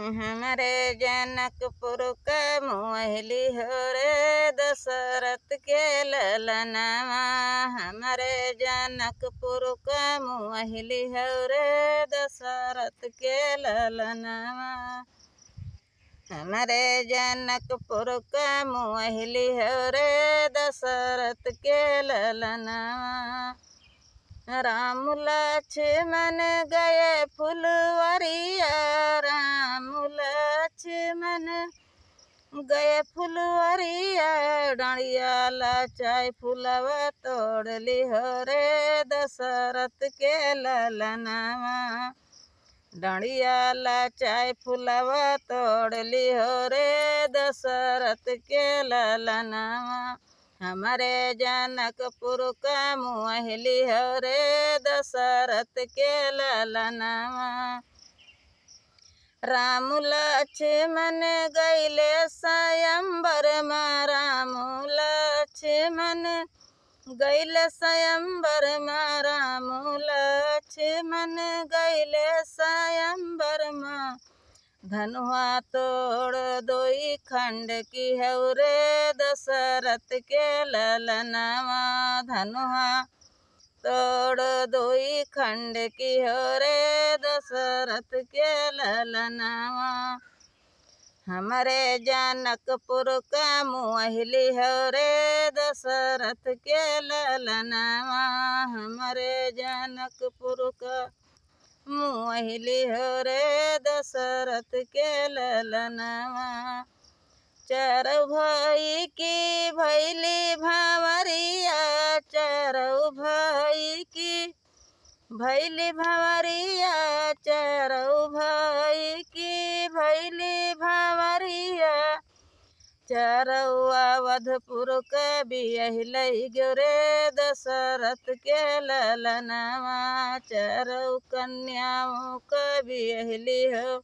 हमारे जनकपुर का मोहली हो रे दशरथ के ललनावा। हमारे जनकपुर का मोहली हो रे दशरथ के ललनावा। हमारे जनकपुर का मोहली हो रे दशरथ के ललनावा। राम लक्ष्मण गए फुलवरिया, राम लक्ष्मण गए फुलवरिया। डाँडिया लाचाई फुलवा तोड़ ली हो रे दशरथ के ललनावा। डाँडिया लाचाई फुलवा तोड़ ली हो रे दशरथ के ललनावा। हमारे जनकपुर का मोहली हो रे दशरथ के ललनावा। राम लक्ष्मण गईले स्वयंवर में, राम लक्ष्मण गईले स्वयंवर में, राम लक्ष्मण गईले स्वयंवर में। धनुआ तोड़ दोई खंड की है रे दशरथ के ललनावा। धनुआ तोड़ दोई खंड की हो रे दशरथ के ललनावा। हमारे जनकपुर का मोहली हो रे दशरथ के ललनावा। हमारे जनकपुर का मोहली हो रे दशरथ के ललनावा। चारों भाई की भैली भंवरिया, चारों भाई की भैली भंवरिया, चारों भाई की भैली भंवरिया। चारों अवधपुर का बियहिलई गयो रे दशरथ के ललनावा। चारों कन्याओं का बियहिली हो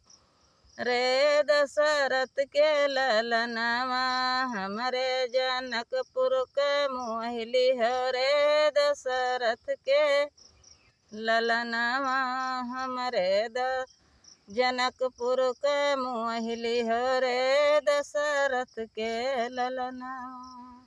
रे दशरथ के ललनावा। हमारे जनकपुर का मोहली हो रे दशरथ के ललनावा। हमारे जनकपुर का मोहली हो रे दशरथ के ललनावा।